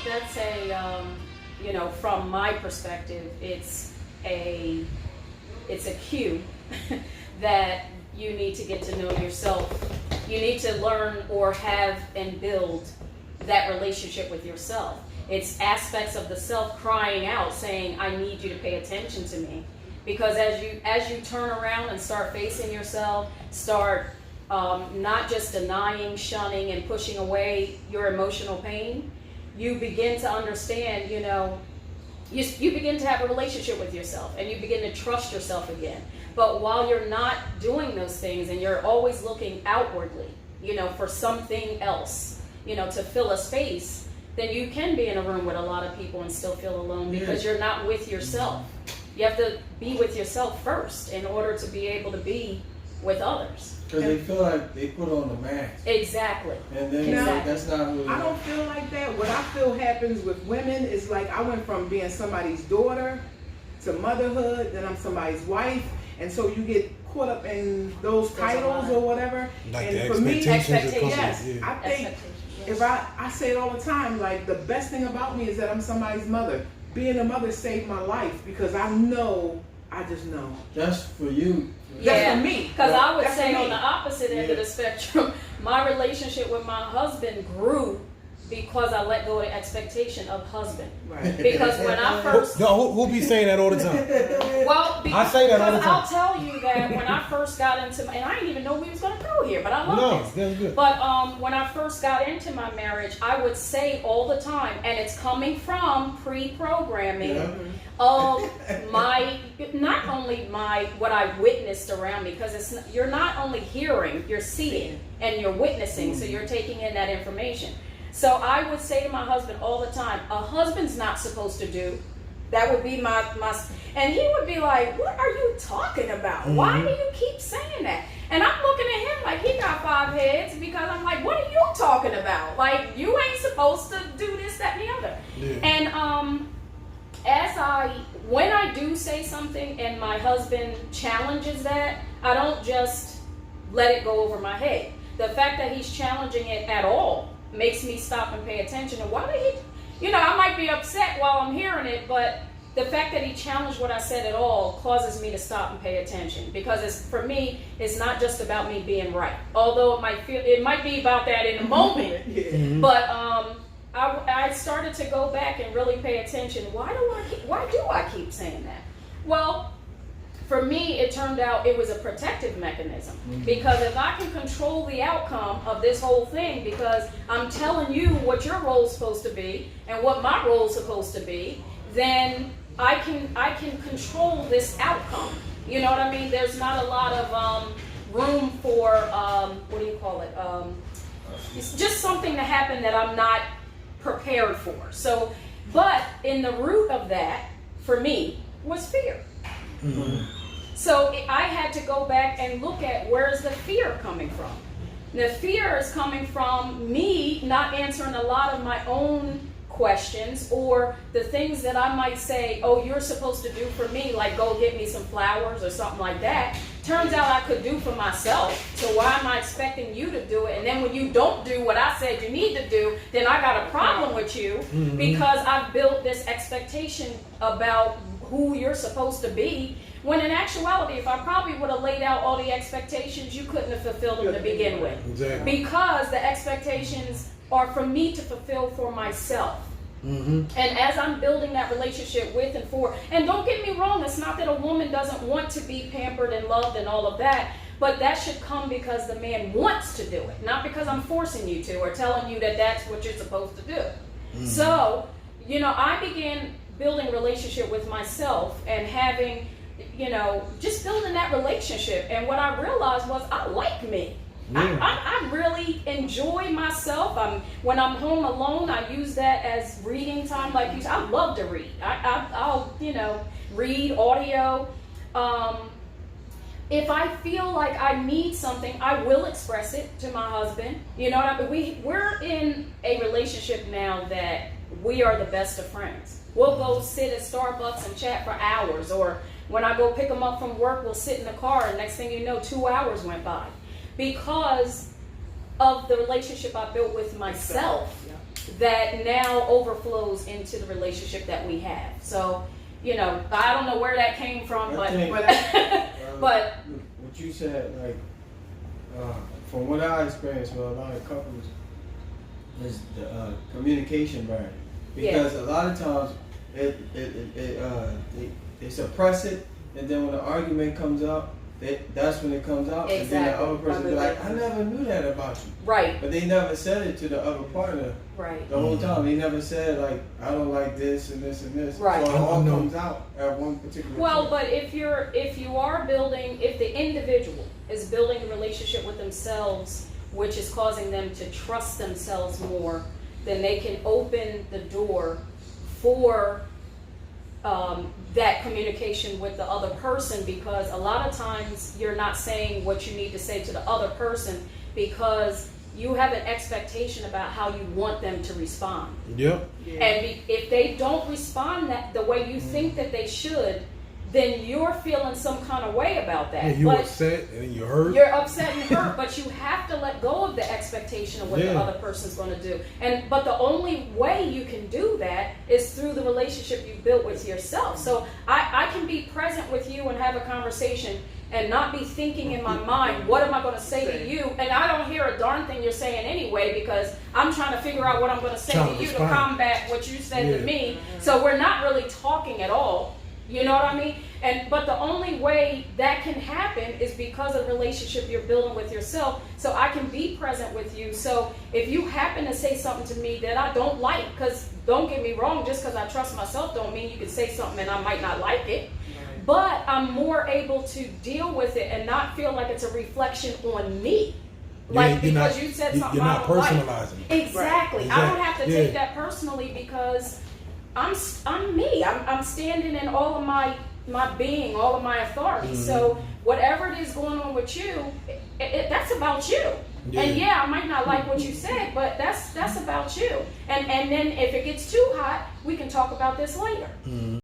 that's a you know, from my perspective, it's a cue that you need to get to know yourself. You need to learn or have and build that relationship with yourself. It's aspects of the self crying out, saying, I need you to pay attention to me. Because as you turn around and start facing yourself, start not just denying, shunning, and pushing away your emotional pain, you begin to understand, you know, you begin to have a relationship with yourself, and you begin to trust yourself again. But while you're not doing those things, and you're always looking outwardly, you know, for something else, you know, to fill a space, then you can be in a room with a lot of people and still feel alone because you're not with yourself. You have to be with yourself first in order to be able to be with others. Because they feel like they put on the mask. Exactly. And then that's not really. I don't feel like that. What I feel happens with women is like I went from being somebody's daughter to motherhood, then I'm somebody's wife, and so you get caught up in those titles or whatever. Like and the for me, expectations. yes, I think if I say it all the time, like the best thing about me is that I'm somebody's mother. Being a mother saved my life because I just know. That's for you. That's for me. Because I would say on the opposite end of the spectrum, my relationship with my husband grew because I let go of the expectation of husband. Right. Because when I first... Who be saying that all the time? Well, I say that all the time. I'll tell you that when I first got into and I didn't even know we was going to go here, but I love this. That's good. But when I first got into my marriage, I would say all the time, and it's coming from pre-programming of my, not only what I witnessed around me, because you're not only hearing, you're seeing, and you're witnessing, so you're taking in that information. So I would say to my husband all the time, a husband's not supposed to do. That would be my, and he would be like, what are you talking about? Mm-hmm. Why do you keep saying that? And I'm looking at him like he got 5 heads because I'm like, what are you talking about? Like, you ain't supposed to do this, that, and the other. Yeah. And when I do say something and my husband challenges that, I don't just let it go over my head. The fact that he's challenging it at all makes me stop and pay attention. And why did he, you know, I might be upset while I'm hearing it, but the fact that he challenged what I said at all causes me to stop and pay attention, because for me, it's not just about me being right. Although it might be about that in the moment, but I started to go back and really pay attention. Why do I keep saying that? Well, for me, it turned out it was a protective mechanism. Because if I can control the outcome of this whole thing, because I'm telling you what your role is supposed to be and what my role is supposed to be, then I can control this outcome. You know what I mean? There's not a lot of room for what do you call it? It's just something to happen that I'm not prepared for. So, but in the root of that, for me, was fear. So I had to go back and look at where is the fear coming from. The fear is coming from me not answering a lot of my own questions, or the things that I might say, oh, you're supposed to do for me, like go get me some flowers or something like that. Turns out I could do for myself. So why am I expecting you to do it? And then when you don't do what I said you need to do, then I got a problem with you, because I've built this expectation about who you're supposed to be, when in actuality, if I probably would have laid out all the expectations, you couldn't have fulfilled them to begin with. Exactly. Because the expectations are for me to fulfill for myself. And as I'm building that relationship with and for, and don't get me wrong, it's not that a woman doesn't want to be pampered and loved and all of that, but that should come because the man wants to do it, not because I'm forcing you to or telling you that that's what you're supposed to do. So, you know, I began building a relationship with myself and having, you know, just building that relationship. And what I realized was I like me. I really enjoy myself. When I'm home alone, I use that as reading time. Like you said, I love to read. I'll you know, read audio. If I feel like I need something, I will express it to my husband. You know what I mean? We're in a relationship now that we are the best of friends. We'll go sit at Starbucks and chat for hours, or when I go pick him up from work, we'll sit in the car, and next thing you know, 2 hours went by. Because of the relationship I built with myself that now overflows into the relationship that we have. So, you know, I don't know where that came from, but What you said, like, from what I experienced with a lot of couples, is the communication barrier. Because a lot of times they suppress it, and then when the argument comes up, that's when it comes out. Exactly. And then the other person be like, I never knew that about you. Right. But they never said it to the other partner. Right. The whole time. They never said, like, I don't like this and this and this. Right. So it all comes out at one particular Well, point. but if the individual is building a relationship with themselves, which is causing them to trust themselves more, then they can open the door for that communication with the other person, because a lot of times you're not saying what you need to say to the other person because you have an expectation about how you want them to respond. Yep. And if they don't respond the way you think that they should, then you're feeling some kind of way about that. And you're upset and you're hurt. You're upset and hurt, but you have to let go of the expectation of what the other person's going to do. But the only way you can do that is through the relationship you built with yourself. So I can be present with you and have a conversation and not be thinking in my mind, what am I going to say to you? And I don't hear a darn thing you're saying anyway, because I'm trying to figure out what I'm going to say to you to combat what you said to me. So we're not really talking at all. You know what I mean? But the only way that can happen is because of the relationship you're building with yourself. So I can be present with you. So if you happen to say something to me that I don't like, because don't get me wrong, just because I trust myself don't mean you can say something and I might not like it. But I'm more able to deal with it and not feel like it's a reflection on me. Like, because you said something you're not personalizing it. Exactly. I don't have to take that personally, because I'm me. I'm standing in all of my being, all of my authority. So whatever it is going on with you, that's about you. And I might not like what you said, but that's about you. And then if it gets too hot, we can talk about this later.